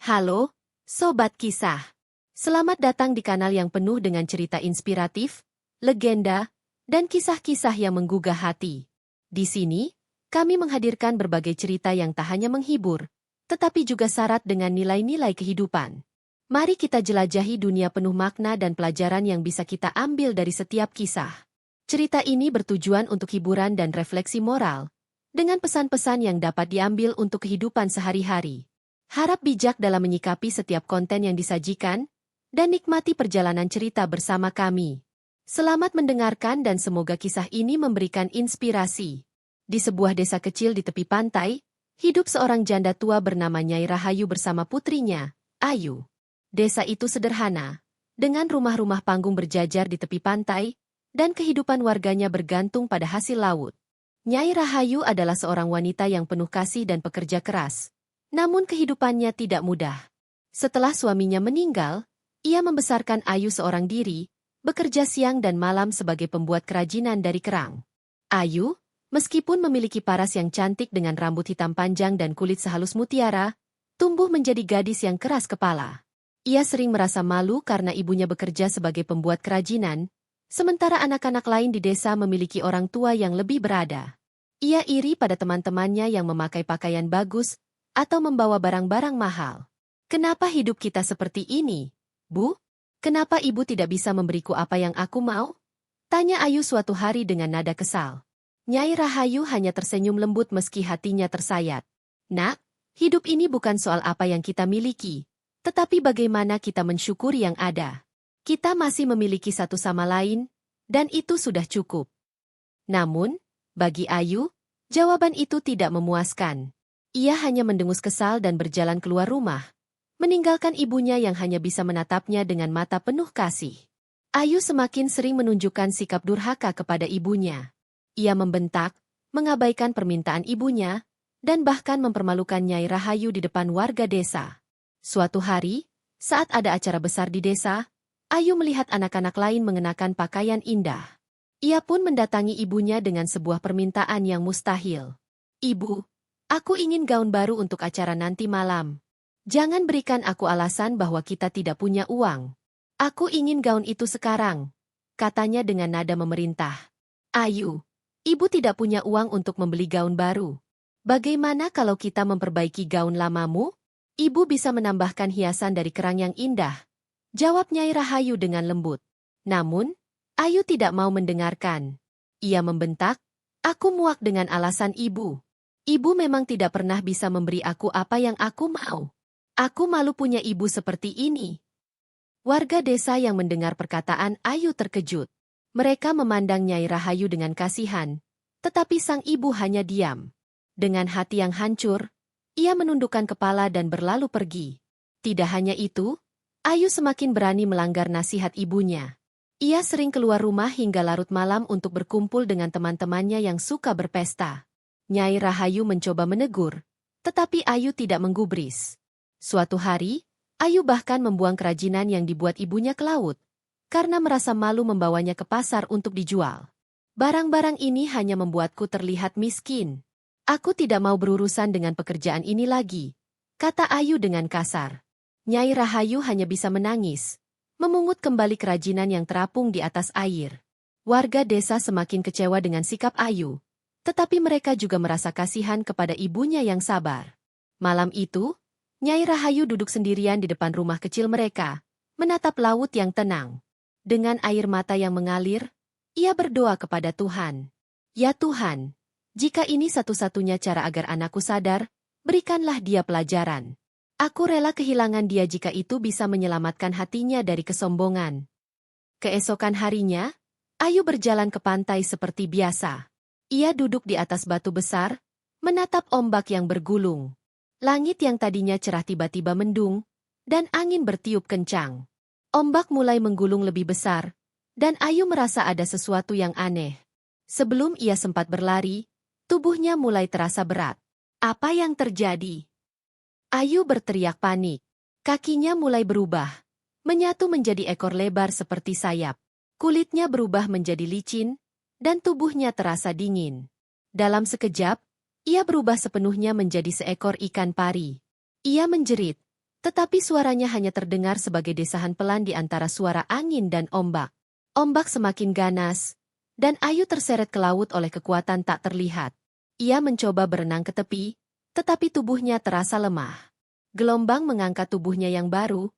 Halo, Sobat Kisah. Selamat datang di kanal yang penuh dengan cerita inspiratif, legenda, dan kisah-kisah yang menggugah hati. Di sini, kami menghadirkan berbagai cerita yang tak hanya menghibur, tetapi juga syarat dengan nilai-nilai kehidupan. Mari kita jelajahi dunia penuh makna dan pelajaran yang bisa kita ambil dari setiap kisah. Cerita ini bertujuan untuk hiburan dan refleksi moral, dengan pesan-pesan yang dapat diambil untuk kehidupan sehari-hari. Harap bijak dalam menyikapi setiap konten yang disajikan, dan nikmati perjalanan cerita bersama kami. Selamat mendengarkan dan semoga kisah ini memberikan inspirasi. Di sebuah desa kecil di tepi pantai, hidup seorang janda tua bernama Nyai Rahayu bersama putrinya, Ayu. Desa itu sederhana, dengan rumah-rumah panggung berjajar di tepi pantai, dan kehidupan warganya bergantung pada hasil laut. Nyai Rahayu adalah seorang wanita yang penuh kasih dan pekerja keras. Namun kehidupannya tidak mudah. Setelah suaminya meninggal, ia membesarkan Ayu seorang diri, bekerja siang dan malam sebagai pembuat kerajinan dari kerang. Ayu, meskipun memiliki paras yang cantik dengan rambut hitam panjang dan kulit sehalus mutiara, tumbuh menjadi gadis yang keras kepala. Ia sering merasa malu karena ibunya bekerja sebagai pembuat kerajinan, sementara anak-anak lain di desa memiliki orang tua yang lebih berada. Ia iri pada teman-temannya yang memakai pakaian bagus, atau membawa barang-barang mahal. Kenapa hidup kita seperti ini, Bu? Kenapa ibu tidak bisa memberiku apa yang aku mau? Tanya Ayu suatu hari dengan nada kesal. Nyai Rahayu hanya tersenyum lembut meski hatinya tersayat. Nak, hidup ini bukan soal apa yang kita miliki, tetapi bagaimana kita mensyukuri yang ada. Kita masih memiliki satu sama lain, dan itu sudah cukup. Namun, bagi Ayu, jawaban itu tidak memuaskan. Ia hanya mendengus kesal dan berjalan keluar rumah, meninggalkan ibunya yang hanya bisa menatapnya dengan mata penuh kasih. Ayu semakin sering menunjukkan sikap durhaka kepada ibunya. Ia membentak, mengabaikan permintaan ibunya, dan bahkan mempermalukan Nyai Rahayu di depan warga desa. Suatu hari, saat ada acara besar di desa, Ayu melihat anak-anak lain mengenakan pakaian indah. Ia pun mendatangi ibunya dengan sebuah permintaan yang mustahil. Ibu, aku ingin gaun baru untuk acara nanti malam. Jangan berikan aku alasan bahwa kita tidak punya uang. Aku ingin gaun itu sekarang, katanya dengan nada memerintah. Ayu, ibu tidak punya uang untuk membeli gaun baru. Bagaimana kalau kita memperbaiki gaun lamamu? Ibu bisa menambahkan hiasan dari kerang yang indah, jawab Nyai Rahayu dengan lembut. Namun, Ayu tidak mau mendengarkan. Ia membentak, aku muak dengan alasan ibu. Ibu memang tidak pernah bisa memberi aku apa yang aku mau. Aku malu punya ibu seperti ini. Warga desa yang mendengar perkataan Ayu terkejut. Mereka memandang Nyai Rahayu dengan kasihan, tetapi sang ibu hanya diam. Dengan hati yang hancur, ia menundukkan kepala dan berlalu pergi. Tidak hanya itu, Ayu semakin berani melanggar nasihat ibunya. Ia sering keluar rumah hingga larut malam untuk berkumpul dengan teman-temannya yang suka berpesta. Nyai Rahayu mencoba menegur, tetapi Ayu tidak menggubris. Suatu hari, Ayu bahkan membuang kerajinan yang dibuat ibunya ke laut, karena merasa malu membawanya ke pasar untuk dijual. Barang-barang ini hanya membuatku terlihat miskin. Aku tidak mau berurusan dengan pekerjaan ini lagi, kata Ayu dengan kasar. Nyai Rahayu hanya bisa menangis, memungut kembali kerajinan yang terapung di atas air. Warga desa semakin kecewa dengan sikap Ayu. Tetapi mereka juga merasa kasihan kepada ibunya yang sabar. Malam itu, Nyai Rahayu duduk sendirian di depan rumah kecil mereka, menatap laut yang tenang. Dengan air mata yang mengalir, ia berdoa kepada Tuhan. Ya Tuhan, jika ini satu-satunya cara agar anakku sadar, berikanlah dia pelajaran. Aku rela kehilangan dia jika itu bisa menyelamatkan hatinya dari kesombongan. Keesokan harinya, Ayu berjalan ke pantai seperti biasa. Ia duduk di atas batu besar, menatap ombak yang bergulung. Langit yang tadinya cerah tiba-tiba mendung, dan angin bertiup kencang. Ombak mulai menggulung lebih besar, dan Ayu merasa ada sesuatu yang aneh. Sebelum ia sempat berlari, tubuhnya mulai terasa berat. Apa yang terjadi? Ayu berteriak panik. Kakinya mulai berubah, menyatu menjadi ekor lebar seperti sayap. Kulitnya berubah menjadi licin, dan tubuhnya terasa dingin. Dalam sekejap, ia berubah sepenuhnya menjadi seekor ikan pari. Ia menjerit, Tetapi suaranya hanya terdengar sebagai desahan pelan di antara suara angin dan ombak. Ombak semakin ganas, dan Ayu terseret ke laut oleh kekuatan tak terlihat. Ia mencoba berenang ke tepi, tetapi tubuhnya terasa lemah. Gelombang mengangkat tubuhnya yang baru,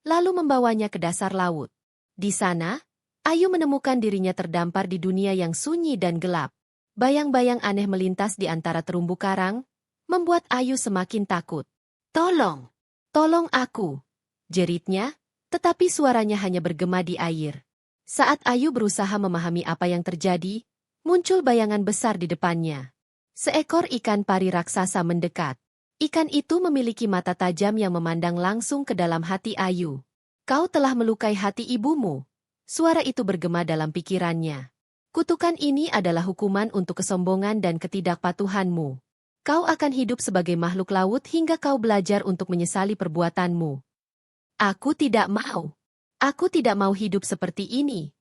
lalu membawanya ke dasar laut. Di sana, Ayu menemukan dirinya terdampar di dunia yang sunyi dan gelap. Bayang-bayang aneh melintas di antara terumbu karang, membuat Ayu semakin takut. "Tolong! Tolong aku!" jeritnya, tetapi suaranya hanya bergema di air. Saat Ayu berusaha memahami apa yang terjadi, muncul bayangan besar di depannya. Seekor ikan pari raksasa mendekat. Ikan itu memiliki mata tajam yang memandang langsung ke dalam hati Ayu. "Kau telah melukai hati ibumu." Suara itu bergema dalam pikirannya. "Kutukan ini adalah hukuman untuk kesombongan dan ketidakpatuhanmu. Kau akan hidup sebagai makhluk laut hingga kau belajar untuk menyesali perbuatanmu." "Aku tidak mau. Aku tidak mau hidup seperti ini."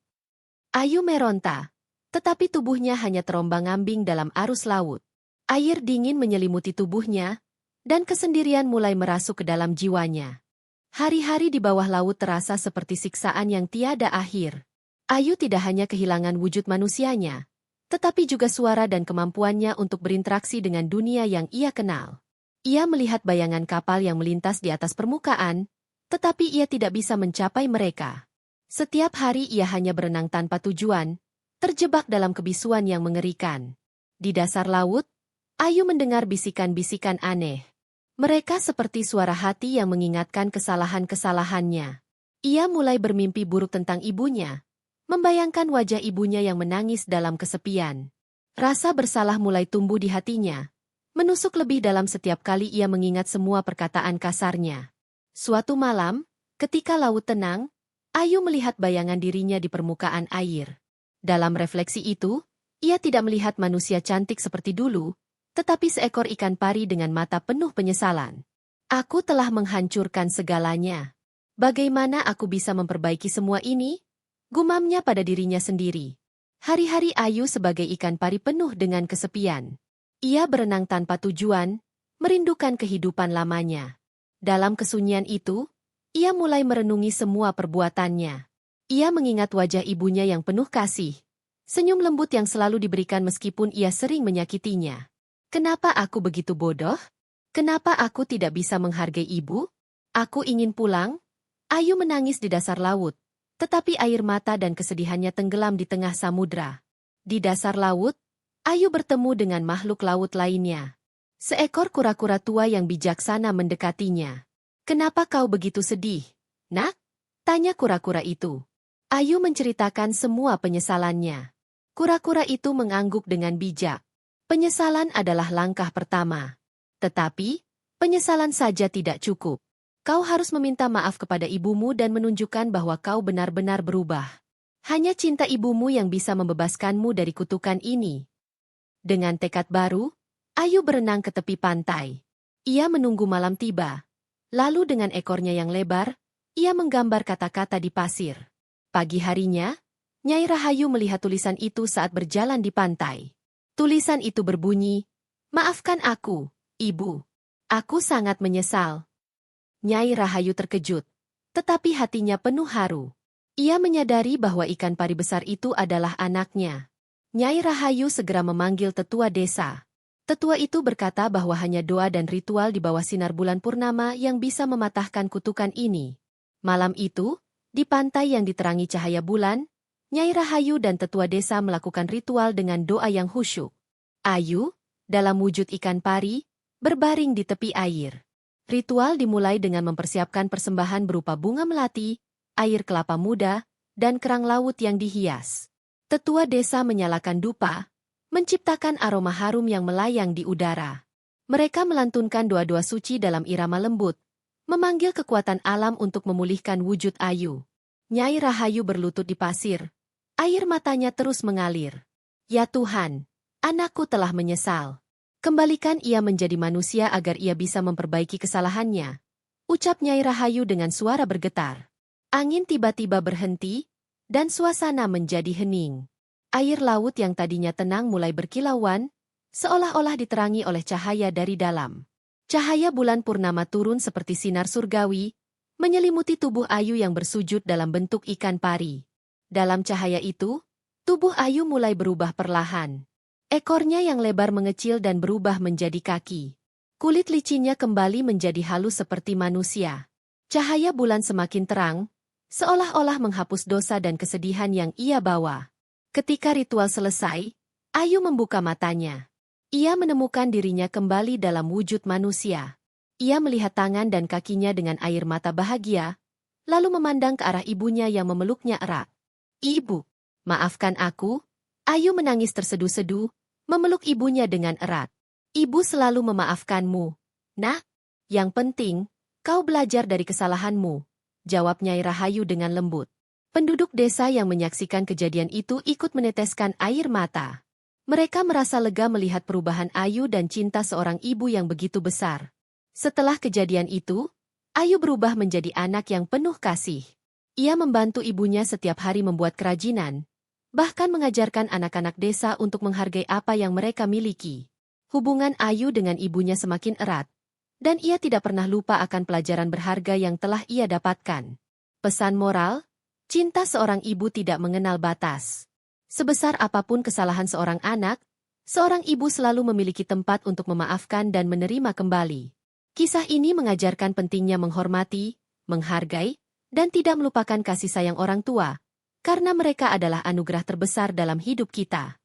Ayu meronta, tetapi tubuhnya hanya terombang-ambing dalam arus laut. Air dingin menyelimuti tubuhnya, dan kesendirian mulai merasuk ke dalam jiwanya. Hari-hari di bawah laut terasa seperti siksaan yang tiada akhir. Ayu tidak hanya kehilangan wujud manusianya, tetapi juga suara dan kemampuannya untuk berinteraksi dengan dunia yang ia kenal. Ia melihat bayangan kapal yang melintas di atas permukaan, tetapi ia tidak bisa mencapai mereka. Setiap hari ia hanya berenang tanpa tujuan, terjebak dalam kebisuan yang mengerikan. Di dasar laut, Ayu mendengar bisikan-bisikan aneh. Mereka seperti suara hati yang mengingatkan kesalahan-kesalahannya. Ia mulai bermimpi buruk tentang ibunya, membayangkan wajah ibunya yang menangis dalam kesepian. Rasa bersalah mulai tumbuh di hatinya, menusuk lebih dalam setiap kali ia mengingat semua perkataan kasarnya. Suatu malam, ketika laut tenang, Ayu melihat bayangan dirinya di permukaan air. Dalam refleksi itu, ia tidak melihat manusia cantik seperti dulu, tetapi seekor ikan pari dengan mata penuh penyesalan. "Aku telah menghancurkan segalanya. Bagaimana aku bisa memperbaiki semua ini?" gumamnya pada dirinya sendiri. Hari-hari Ayu sebagai ikan pari penuh dengan kesepian. Ia berenang tanpa tujuan, merindukan kehidupan lamanya. Dalam kesunyian itu, ia mulai merenungi semua perbuatannya. Ia mengingat wajah ibunya yang penuh kasih, senyum lembut yang selalu diberikan meskipun ia sering menyakitinya. "Kenapa aku begitu bodoh? Kenapa aku tidak bisa menghargai ibu? Aku ingin pulang." Ayu menangis di dasar laut, tetapi air mata dan kesedihannya tenggelam di tengah samudra. Di dasar laut, Ayu bertemu dengan makhluk laut lainnya. Seekor kura-kura tua yang bijaksana mendekatinya. "Kenapa kau begitu sedih, Nak?" tanya kura-kura itu. Ayu menceritakan semua penyesalannya. Kura-kura itu mengangguk dengan bijak. "Penyesalan adalah langkah pertama. Tetapi, penyesalan saja tidak cukup. Kau harus meminta maaf kepada ibumu dan menunjukkan bahwa kau benar-benar berubah. Hanya cinta ibumu yang bisa membebaskanmu dari kutukan ini." Dengan tekad baru, Ayu berenang ke tepi pantai. Ia menunggu malam tiba. Lalu dengan ekornya yang lebar, ia menggambar kata-kata di pasir. Pagi harinya, Nyai Rahayu melihat tulisan itu saat berjalan di pantai. Tulisan itu berbunyi, "Maafkan aku, Ibu. Aku sangat menyesal." Nyai Rahayu terkejut, tetapi hatinya penuh haru. Ia menyadari bahwa ikan pari besar itu adalah anaknya. Nyai Rahayu segera memanggil tetua desa. Tetua itu berkata bahwa hanya doa dan ritual di bawah sinar bulan purnama yang bisa mematahkan kutukan ini. Malam itu, di pantai yang diterangi cahaya bulan, Nyai Rahayu dan tetua desa melakukan ritual dengan doa yang khusyuk. Ayu, dalam wujud ikan pari, berbaring di tepi air. Ritual dimulai dengan mempersiapkan persembahan berupa bunga melati, air kelapa muda, dan kerang laut yang dihias. Tetua desa menyalakan dupa, menciptakan aroma harum yang melayang di udara. Mereka melantunkan doa-doa suci dalam irama lembut, memanggil kekuatan alam untuk memulihkan wujud Ayu. Nyai Rahayu berlutut di pasir. Air matanya terus mengalir. "Ya Tuhan, anakku telah menyesal. Kembalikan ia menjadi manusia agar ia bisa memperbaiki kesalahannya," ucap Nyai Rahayu dengan suara bergetar. Angin tiba-tiba berhenti, dan suasana menjadi hening. Air laut yang tadinya tenang mulai berkilauan, seolah-olah diterangi oleh cahaya dari dalam. Cahaya bulan purnama turun seperti sinar surgawi, menyelimuti tubuh Ayu yang bersujud dalam bentuk ikan pari. Dalam cahaya itu, tubuh Ayu mulai berubah perlahan. Ekornya yang lebar mengecil dan berubah menjadi kaki. Kulit licinnya kembali menjadi halus seperti manusia. Cahaya bulan semakin terang, seolah-olah menghapus dosa dan kesedihan yang ia bawa. Ketika ritual selesai, Ayu membuka matanya. Ia menemukan dirinya kembali dalam wujud manusia. Ia melihat tangan dan kakinya dengan air mata bahagia, lalu memandang ke arah ibunya yang memeluknya erat. "Ibu, maafkan aku." Ayu menangis terseduh-seduh, memeluk ibunya dengan erat. "Ibu selalu memaafkanmu, Nak. Yang penting, kau belajar dari kesalahanmu," jawab Nyai Rahayu dengan lembut. Penduduk desa yang menyaksikan kejadian itu ikut meneteskan air mata. Mereka merasa lega melihat perubahan Ayu dan cinta seorang ibu yang begitu besar. Setelah kejadian itu, Ayu berubah menjadi anak yang penuh kasih. Ia membantu ibunya setiap hari membuat kerajinan, bahkan mengajarkan anak-anak desa untuk menghargai apa yang mereka miliki. Hubungan Ayu dengan ibunya semakin erat, dan ia tidak pernah lupa akan pelajaran berharga yang telah ia dapatkan. Pesan moral, cinta seorang ibu tidak mengenal batas. Sebesar apapun kesalahan seorang anak, seorang ibu selalu memiliki tempat untuk memaafkan dan menerima kembali. Kisah ini mengajarkan pentingnya menghormati, menghargai, dan tidak melupakan kasih sayang orang tua, karena mereka adalah anugerah terbesar dalam hidup kita.